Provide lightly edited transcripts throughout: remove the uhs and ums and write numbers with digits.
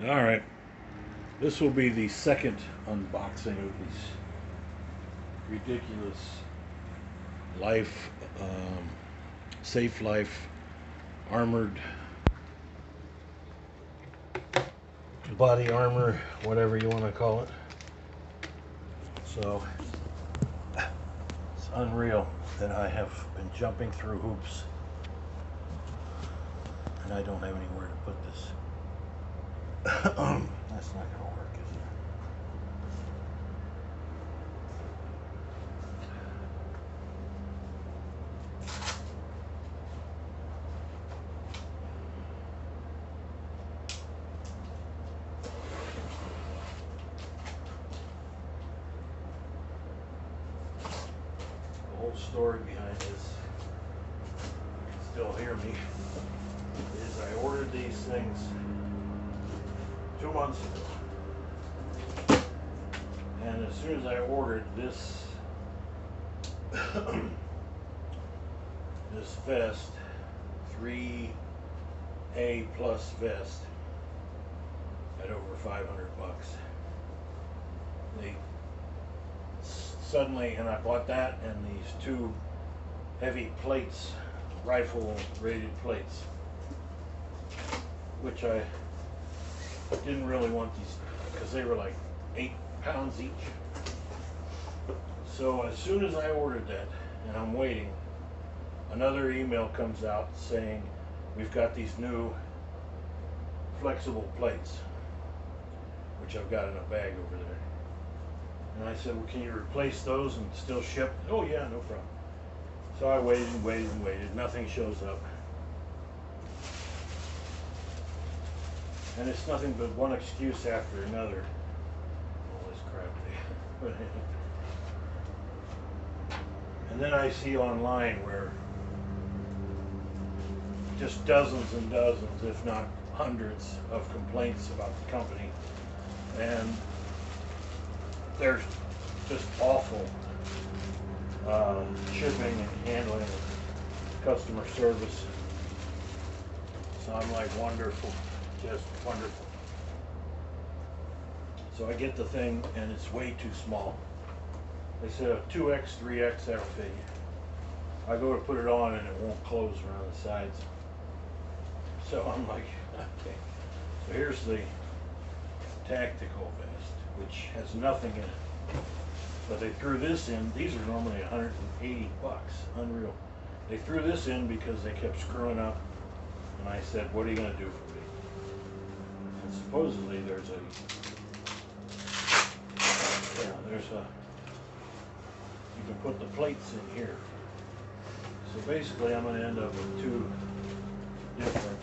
Alright, this will be the second unboxing of these ridiculous Life, Safelife armored body armor, whatever you want to call it. So, it's unreal that I have been jumping through hoops and I don't have anywhere to put this. That's not going to work, is it? The whole story behind this, you can still hear me, is I ordered these things 2 months ago. And as soon as I ordered this this vest, 3A plus vest, at over 500 bucks. They suddenly, and I bought that and these two heavy plates, rifle rated plates, which I didn't really want these because they were like 8 pounds each. So as soon as I ordered that, and I'm waiting, another email comes out saying we've got these new flexible plates, which I've got in a bag over there. And I said, well, can you replace those and still ship? Oh yeah, no problem. So I waited and waited and waited. Nothing shows up. And it's nothing but one excuse after another. All this crap. And then I see online where just dozens and dozens, if not hundreds, of complaints about the company. And they're just awful shipping and handling and customer service. So I'm like, wonderful, just wonderful. So I get the thing and it's way too small. They said a 2X, 3X, that'll fit you. I go to put it on and it won't close around the sides. So I'm like, okay. So here's the tactical vest, which has nothing in it. But they threw this in. These are normally 180 bucks. Unreal. They threw this in because they kept screwing up. And I said, what are you going to do for me? And supposedly there's you can put the plates in here. So basically I'm going to end up with two different,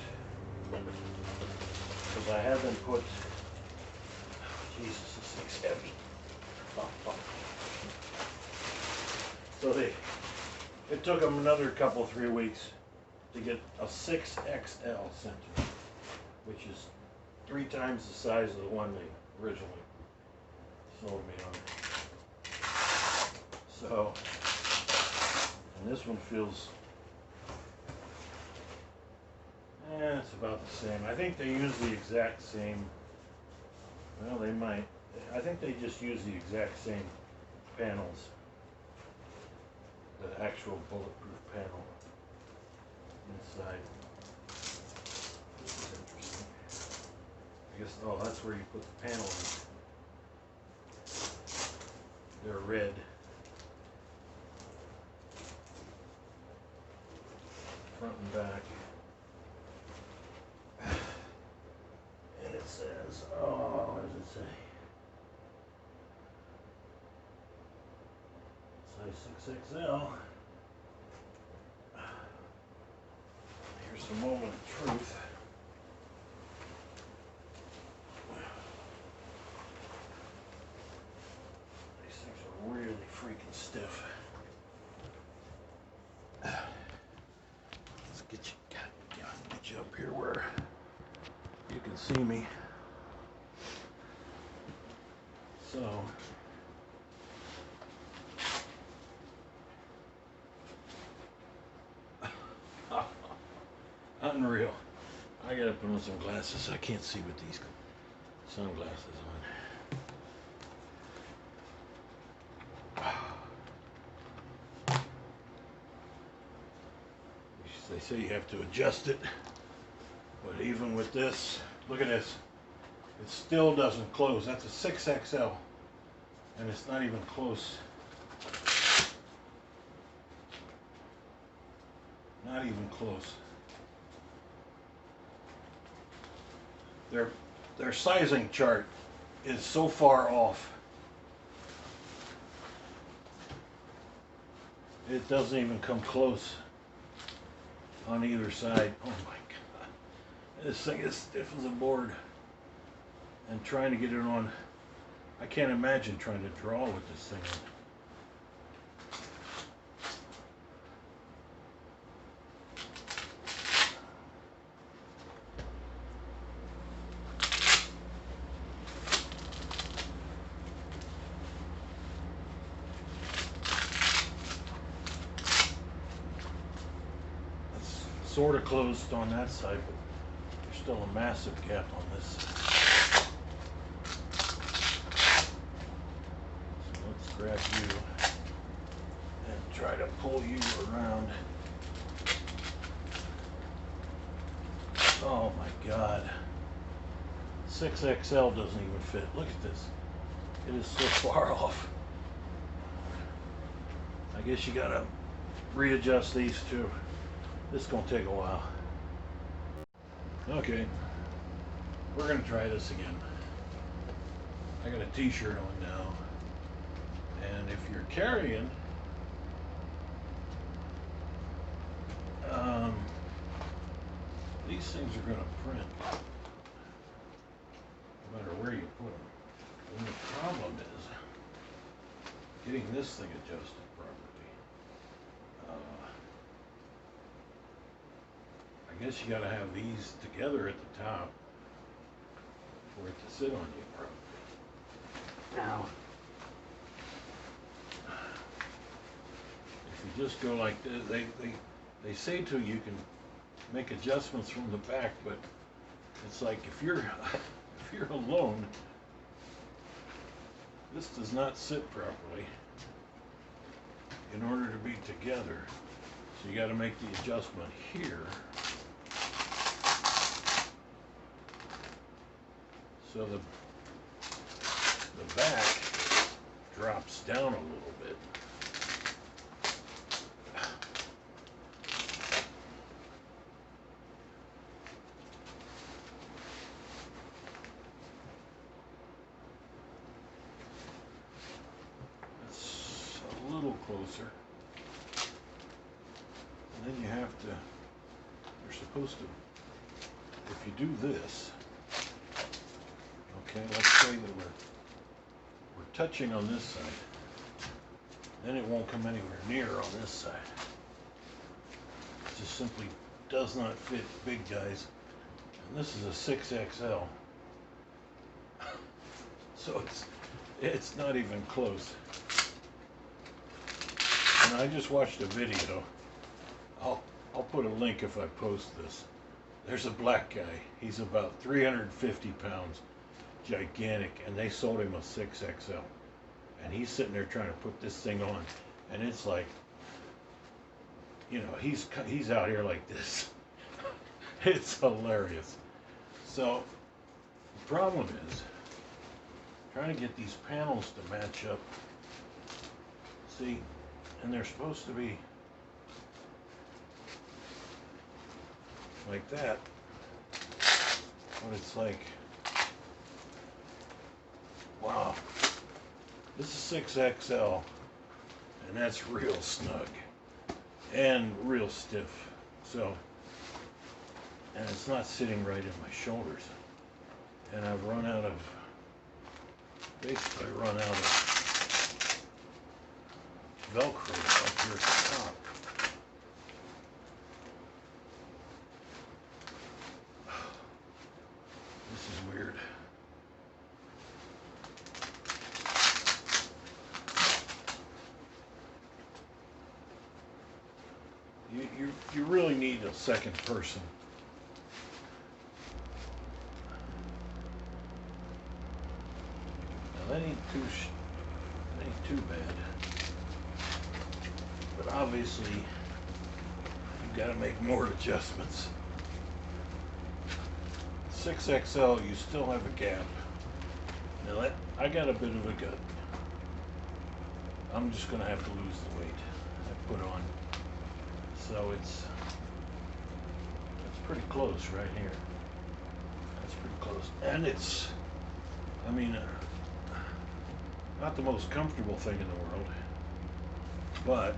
because I haven't put, Jesus, this thing's heavy. So it took them another 3 weeks to get a 6XL sent to me, which is 3 times the size of the one they originally sold me on. So, and this one feels, it's about the same. I think they use the exact same, well, they might. I think they just use the exact same panels, the actual bulletproof panel inside. This is interesting. I guess, oh, that's where you put the panel in. They're red. Front and back. And it says, oh, what does it say? Size 6XL. Here's the moment of truth. These things are really freaking stiff. Let's get you up here where you can see me. So unreal. I gotta put on some glasses. I can't see with these. sunglasses on. They say you have to adjust it, but even with this, look at this, it still doesn't close. That's a 6XL, and it's not even close. Not even close. Their sizing chart is so far off. It doesn't even come close on either side. Oh my God. This thing is stiff as a board. And trying to get it on, I can't imagine trying to draw with this thing on. Sort of closed on that side, but there's still a massive gap on this side. So let's grab you and try to pull you around. Oh my God. 6XL doesn't even fit. Look at this. It is so far off. I guess you gotta readjust these too. This is going to take a while. Okay, we're going to try this again. I got a t-shirt on now, and if you're carrying these things are going to print no matter where you put them. And the problem is getting this thing adjusted properly. I guess you got to have these together at the top for it to sit on you properly. Now, if you just go like this, they say to you can make adjustments from the back, but it's like if you're alone, this does not sit properly in order to be together. So you got to make the adjustment here. So the back drops down a little bit. That's a little closer. And then you have to, you're supposed to, if you do this, okay, let's say that we're touching on this side. Then it won't come anywhere near on this side. It just simply does not fit big guys. And this is a 6XL. So it's not even close. And I just watched a video. I'll put a link if I post this. There's a black guy. He's about 350 pounds. Gigantic, and they sold him a 6XL, and he's sitting there trying to put this thing on, and it's like, you know, he's out here like this. It's hilarious. So the problem is trying to get these panels to match up. See, and they're supposed to be like that, but it's like, wow, this is 6XL, and that's real snug and real stiff. So, and it's not sitting right in my shoulders. And I've run out of, basically run out of Velcro up here at the top. This is weird. You really need a second person That ain't too bad. But obviously, you've got to make more adjustments. 6XL, you still have a gap. Now I got a bit of a gut. I'm just gonna have to lose the weight I put on. So it's pretty close right here. That's pretty close. And it's, I mean, not the most comfortable thing in the world, but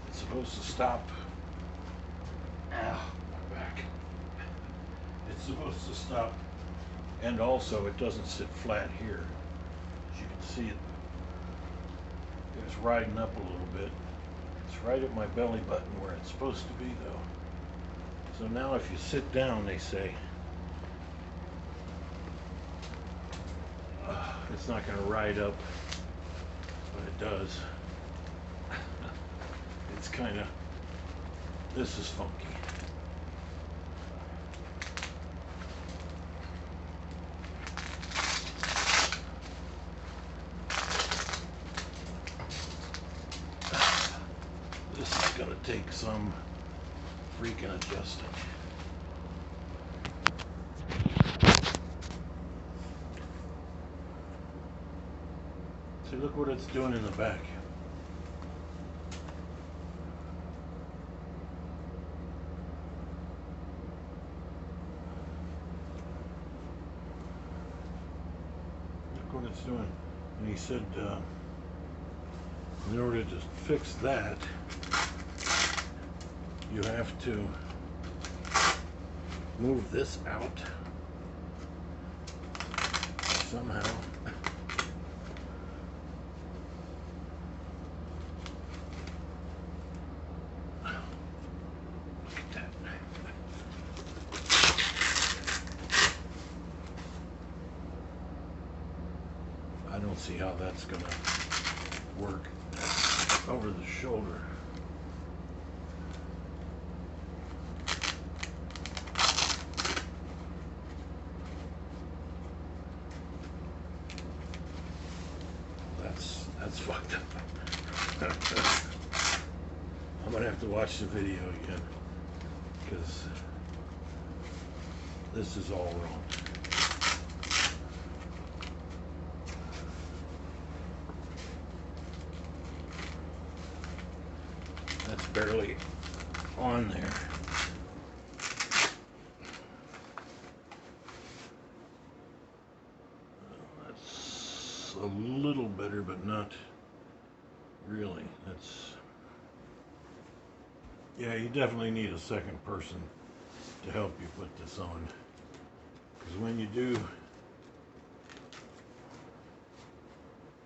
it's supposed to stop. Ow, my back. It's supposed to stop, and also it doesn't sit flat here. As you can see, it's riding up a little bit. It's right at my belly button where it's supposed to be, though. So now if you sit down, they say, it's not going to ride up, but it does. It's kind of, this is funky. This is going to take some freaking adjusting. See, look what it's doing in the back. Look what it's doing. And he said, in order to fix that, you have to move this out somehow. Look at that. I don't see how that's gonna work over the shoulder. That's fucked up. I'm gonna have to watch the video again, because this is all wrong. That's barely on there. That's a little better, but not really. That's, yeah, you definitely need a second person to help you put this on, because when you do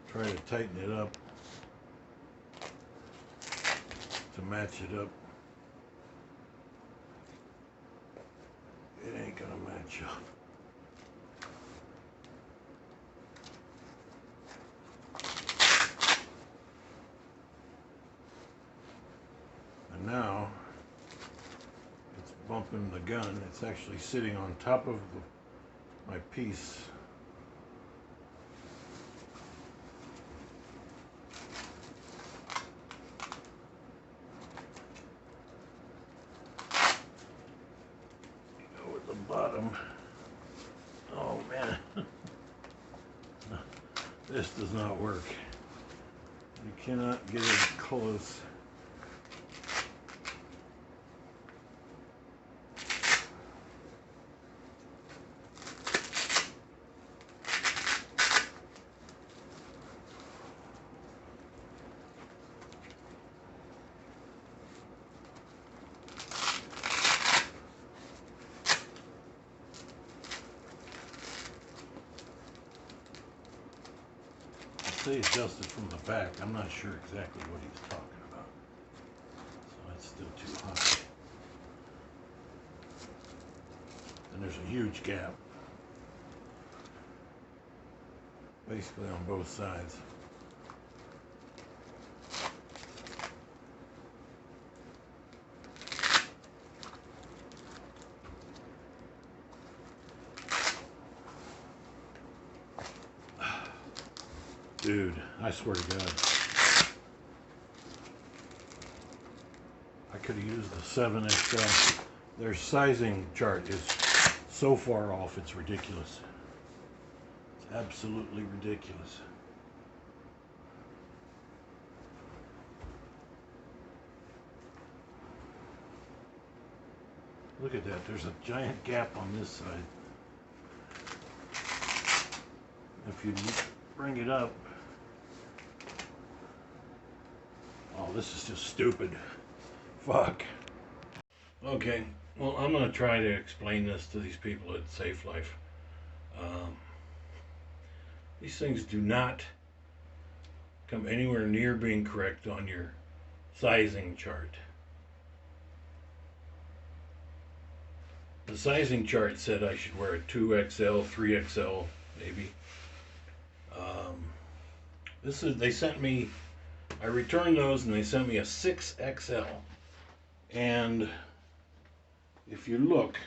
try to tighten it up to match it up, it ain't gonna match up. And now it's bumping the gun. It's actually sitting on top of my piece. Go with the bottom. Oh man, this does not work. You cannot get it close. Say adjusted from the back. I'm not sure exactly what he's talking about. So it's still too high. And there's a huge gap, basically on both sides. Dude, I swear to God. I could have used the 7XL. Their sizing chart is so far off, it's ridiculous. It's absolutely ridiculous. Look at that, there's a giant gap on this side. If you bring it up, oh, this is just stupid. Fuck. Okay, well, I'm going to try to explain this to these people at Safelife. These things do not come anywhere near being correct on your sizing chart. The sizing chart said I should wear a 2XL, 3XL, maybe. They sent me, I returned those and they sent me a 6XL. And if you look,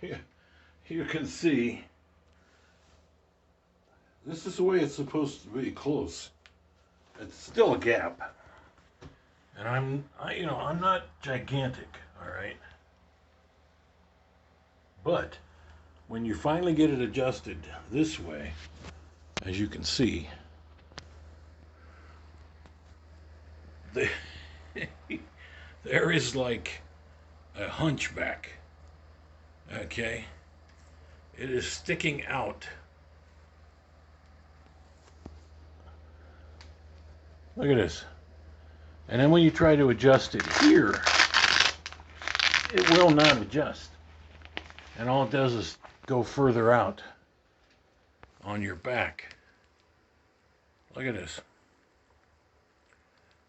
you can see, this is the way it's supposed to be, close. It's still a gap. And I'm not gigantic, all right? But when you finally get it adjusted this way, as you can see, there is like a hunchback, okay? It is sticking out. Look at this. And then when you try to adjust it here, it will not adjust. And all it does is go further out on your back. Look at this.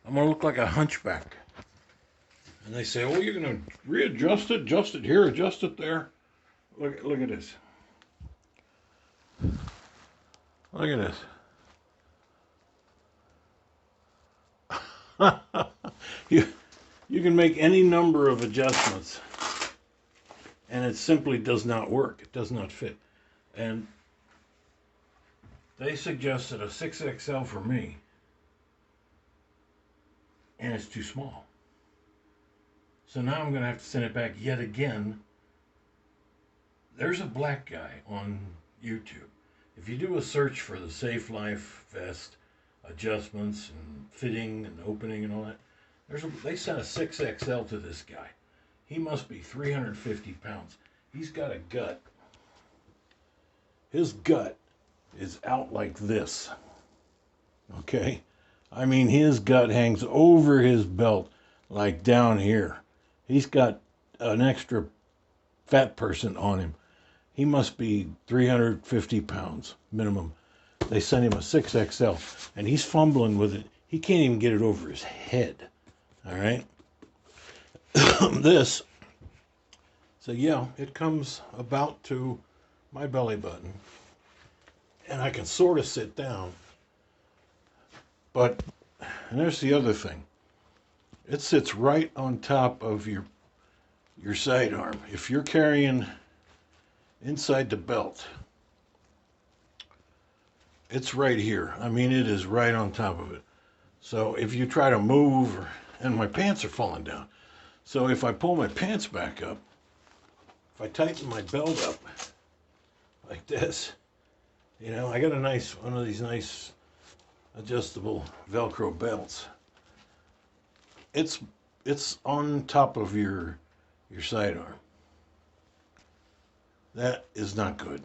I'm going to look like a hunchback. And they say, oh, you're going to readjust it, adjust it here, adjust it there. Look at this. Look at this. You can make any number of adjustments, and it simply does not work. It does not fit. And they suggested a 6XL for me, and it's too small. So now I'm going to have to send it back yet again. There's a black guy on YouTube. If you do a search for the Safelife vest adjustments and fitting and opening and all that, they sent a 6XL to this guy. He must be 350 pounds. He's got a gut. His gut is out like this. Okay? I mean, his gut hangs over his belt, like down here. He's got an extra fat person on him. He must be 350 pounds minimum. They sent him a 6XL, and he's fumbling with it. He can't even get it over his head. All right? This, so yeah, it comes about to my belly button, and I can sort of sit down. But, and there's the other thing. It sits right on top of your sidearm. If you're carrying inside the belt, it's right here. I mean, it is right on top of it. So if you try to move, and my pants are falling down. So if I pull my pants back up, if I tighten my belt up like this, you know, I got one of these nice adjustable Velcro belts. It's on top of your sidearm. That is not good.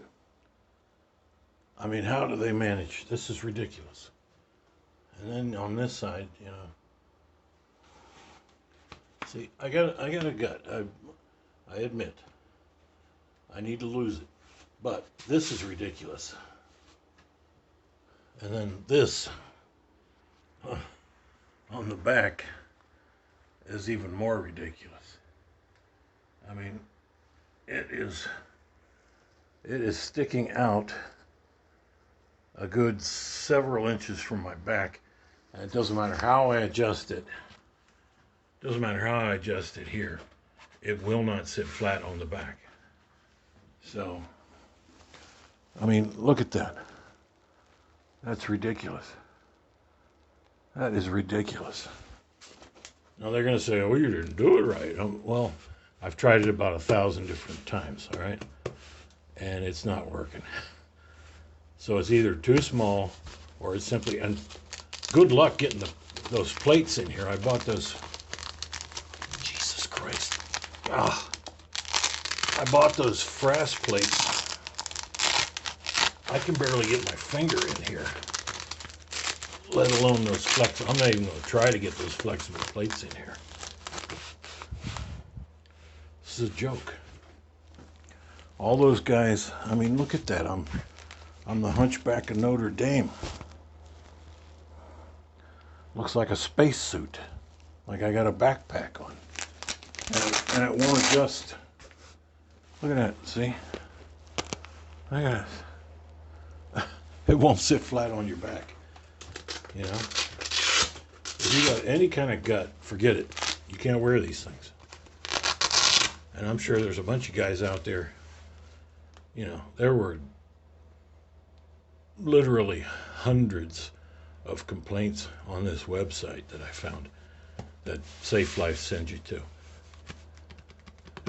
I mean, how do they manage? This is ridiculous. And then on this side, you know, see, I got a gut. I admit, I need to lose it, but this is ridiculous. And then this on the back is even more ridiculous. I mean, it is sticking out a good several inches from my back, and it doesn't matter how I adjust it. Doesn't matter how I adjust it here, it will not sit flat on the back. So I mean, look at that. That's ridiculous. That is ridiculous. Now they're going to say, oh, you didn't do it right. Well, I've tried it about 1,000 different times, all right? And it's not working. So it's either too small or it's simply, and good luck getting those plates in here. I bought those, Jesus Christ. Ah, I bought those frass plates. I can barely get my finger in here, let alone those flexible. I'm not even going to try to get those flexible plates in here. This is a joke. All those guys, I mean, look at that. I'm the Hunchback of Notre Dame. Looks like a spacesuit, like I got a backpack on. And it won't adjust. Look at that, see? Look at that. It won't sit flat on your back, you know? If you got any kind of gut, forget it. You can't wear these things. And I'm sure there's a bunch of guys out there, you know, there were literally hundreds of complaints on this website that I found that Safelife sends you to.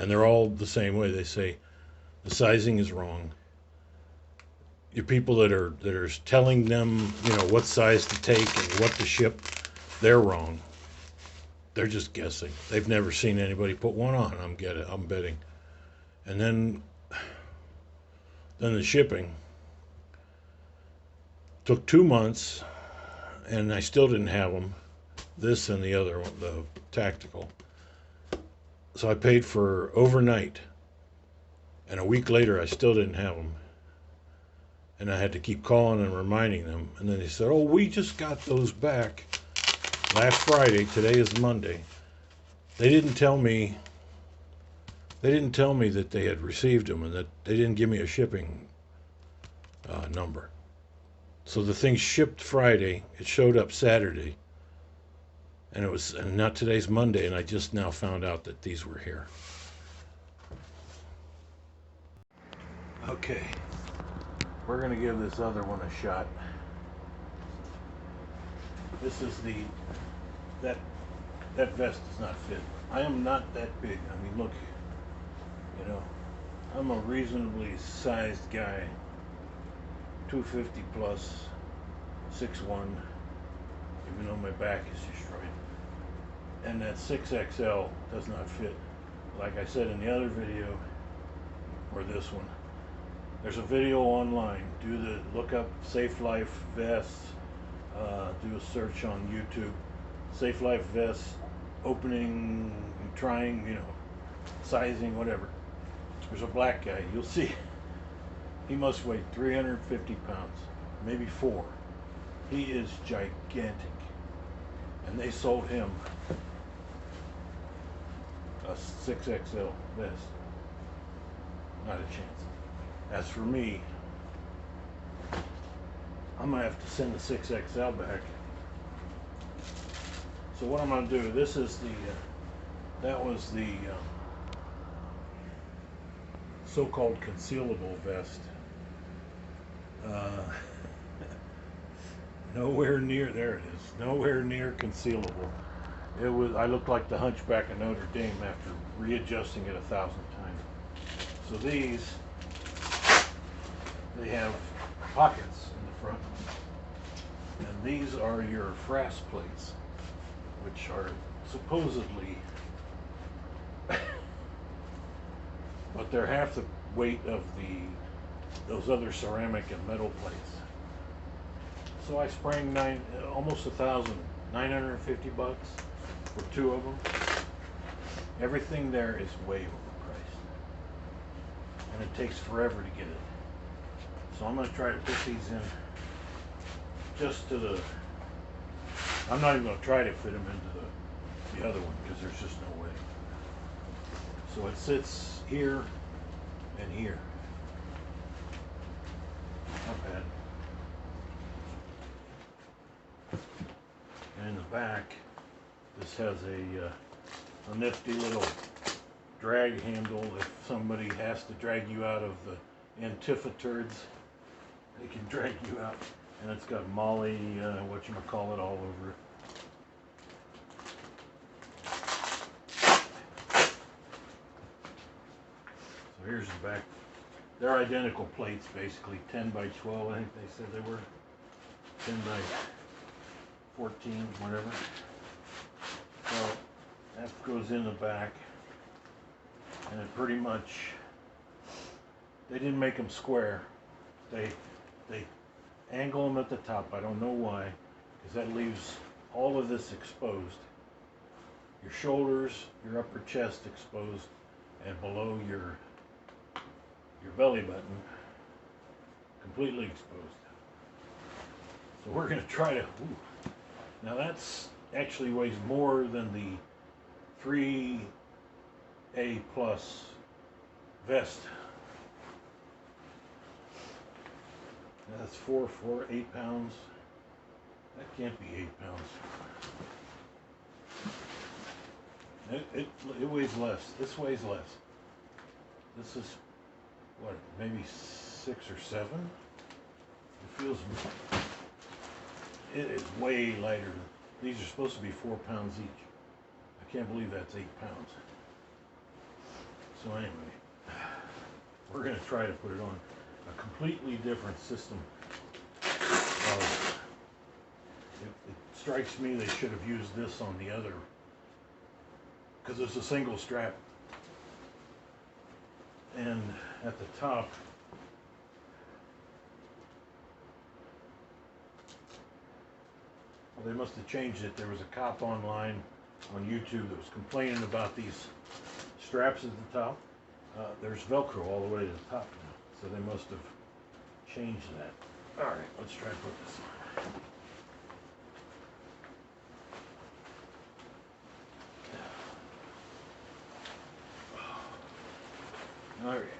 And they're all the same way. They say the sizing is wrong. Your people that are telling them, you know, what size to take and what to ship, they're wrong. They're just guessing. They've never seen anybody put one on. I'm betting. And then the shipping took 2 months, and I still didn't have them. This and the other one, the tactical. So I paid for overnight, and a week later I still didn't have them. And I had to keep calling and reminding them. And then they said, oh, we just got those back last Friday. Today is Monday. They didn't tell me that they had received them, and that they didn't give me a shipping number. So the thing shipped Friday. It showed up Saturday. And not today's Monday, and I just now found out that these were here. Okay. We're going to give this other one a shot. This is that vest does not fit. I am not that big. I mean, look, you know, I'm a reasonably sized guy, 250 plus, 6'1", even though my back is destroyed. And that 6XL does not fit. Like I said in the other video, or this one, there's a video online. Look up Safelife vests. Do a search on YouTube. Safelife vests, opening, trying, you know, sizing, whatever. There's a black guy. You'll see. He must weigh 350 pounds, maybe 4. He is gigantic. And they sold him a 6XL vest. Not a chance. As for me, I'm gonna have to send the 6XL back. So what I'm gonna do, this is that was the so-called concealable vest. Nowhere near, there it is, nowhere near concealable. I looked like the Hunchback of Notre Dame after readjusting it 1,000 times. So these, they have pockets in the front, and these are your frass plates, which are supposedly, but they're half the weight of those other ceramic and metal plates. So I sprang almost 1,000, 950 bucks for 2 of them. Everything there is way overpriced, and it takes forever to get it. So I'm going to try to put these in just to the, I'm not even going to try to fit them into the other one, because there's just no way. So it sits here and here. Not bad. And in the back, this has a nifty little drag handle if somebody has to drag you out of the antifa turds. They can drag you out. And it's got Molly, whatchamacallit, all over it. So here's the back. They're identical plates, basically 10 by 12. I think they said they were 10 by 14, whatever. So that goes in the back, and it pretty much, they didn't make them square. They angle them at the top. I don't know why, because that leaves all of this exposed. Your shoulders, your upper chest exposed, and below your belly button completely exposed. So we're going to try to, now that's actually weighs more than the 3A plus vest. That's 8 pounds. That can't be 8 pounds. It weighs less. This weighs less. This is, what, maybe 6 or 7? It feels, it is way lighter. These are supposed to be 4 pounds each. I can't believe that's 8 pounds. So anyway, we're going to try to put it on a completely different system. It strikes me they should have used this on the other, because it's a single strap. And at the top, well, they must have changed it. There was a cop online on YouTube that was complaining about these straps at the top. There's Velcro all the way to the top now. So they must have changed that. All right, let's try to put this on. All right.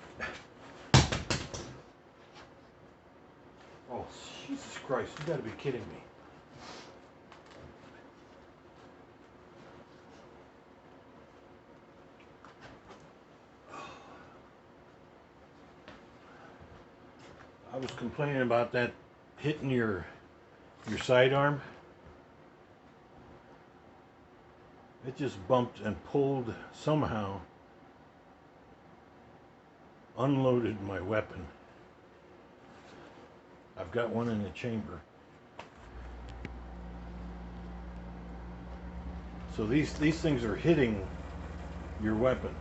Oh, Jesus Christ, you gotta be kidding me. I was complaining about that hitting your sidearm. It just bumped and pulled, somehow unloaded my weapon. I've got one in the chamber. So these things are hitting your weapon.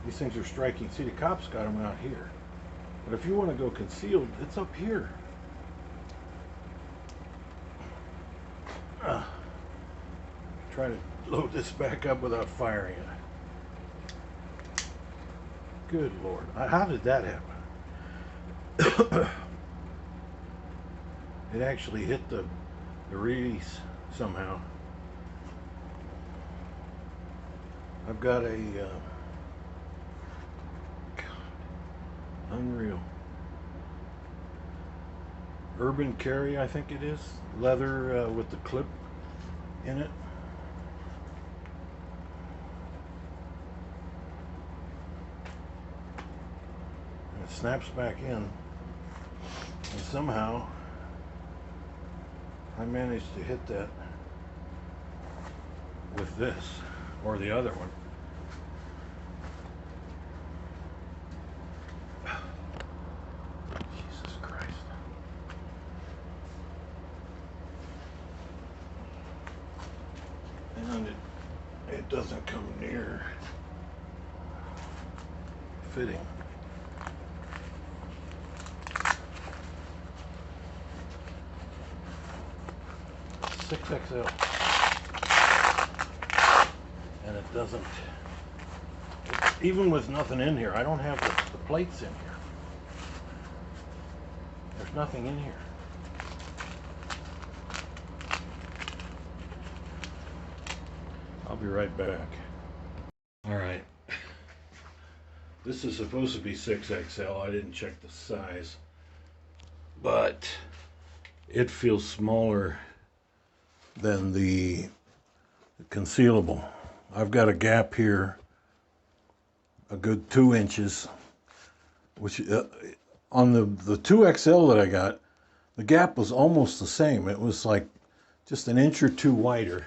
These things are striking. See, the cops got them out here. But if you want to go concealed, it's up here. Try to load this back up without firing it. Good Lord. How did that happen? It actually hit the release somehow. I've got a unreal Urban Carry, I think it is, leather with the clip in it. And it snaps back in, and somehow I managed to hit that with this or the other one. And it doesn't come near fitting. It's 6XL, and it doesn't, even with nothing in here. I don't have the plates in here. There's nothing in here. I'll be right back. All right. This is supposed to be 6XL. I didn't check the size, but it feels smaller than the concealable. I've got a gap here, a good 2 inches, which on the 2XL that I got, the gap was almost the same. It was like just an inch or two wider.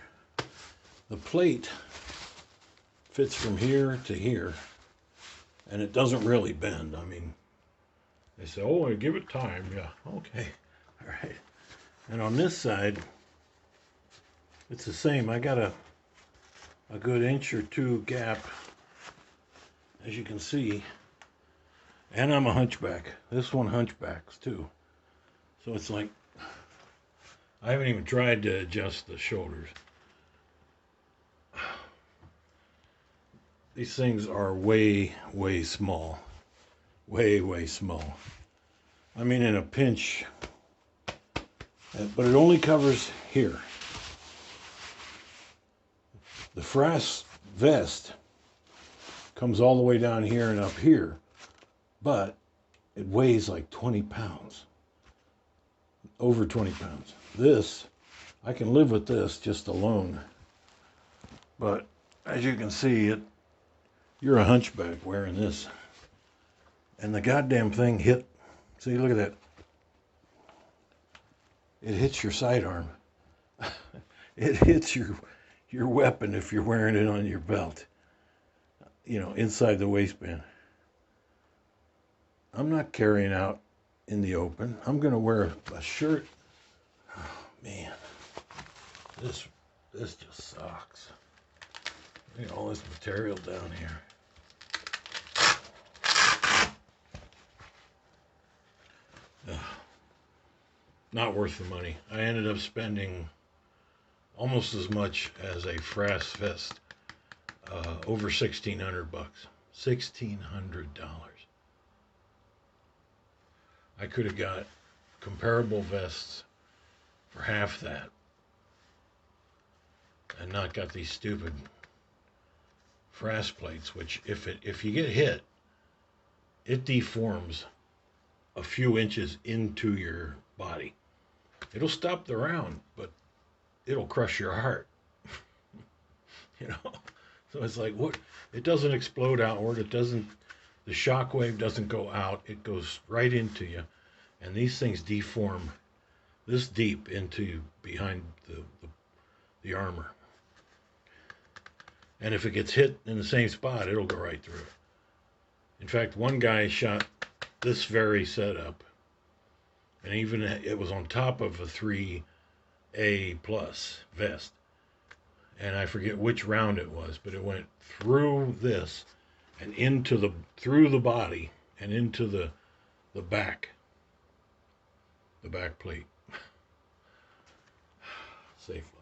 The plate fits from here to here, and it doesn't really bend. I mean, they say, oh, give it time. Yeah, okay, all right. And on this side, it's the same. I got a good inch or two gap, as you can see. And I'm a hunchback. This one hunchbacks too. So it's like, I haven't even tried to adjust the shoulders. These things are way, way small. Way, way small. I mean, in a pinch, but it only covers here. The Frass vest comes all the way down here and up here, but it weighs like 20 pounds. Over 20 pounds. This, I can live with this just alone. But as you can see, you're a hunchback wearing this. And the goddamn thing hit, see, look at that. It hits your sidearm. It hits your weapon if you're wearing it on your belt. You know, inside the waistband. I'm not carrying out in the open. I'm going to wear a shirt. Oh, man. This just sucks. Look at all this material down here. Not worth the money. I ended up spending almost as much as a Frass vest. Over $1,600. $1,600. I could have got comparable vests for half that and not got these stupid Frass plates, which if you get hit, it deforms a few inches into your body. It'll stop the round, but it'll crush your heart. You know? So it's like, what? It doesn't explode outward. It doesn't, the shock wave doesn't go out. It goes right into you. And these things deform this deep into behind the armor. And if it gets hit in the same spot, it'll go right through it. In fact, one guy shot this very setup, and even it was on top of a 3A plus vest. And I forget which round it was, but it went through this and through the body and into the back plate. Safely.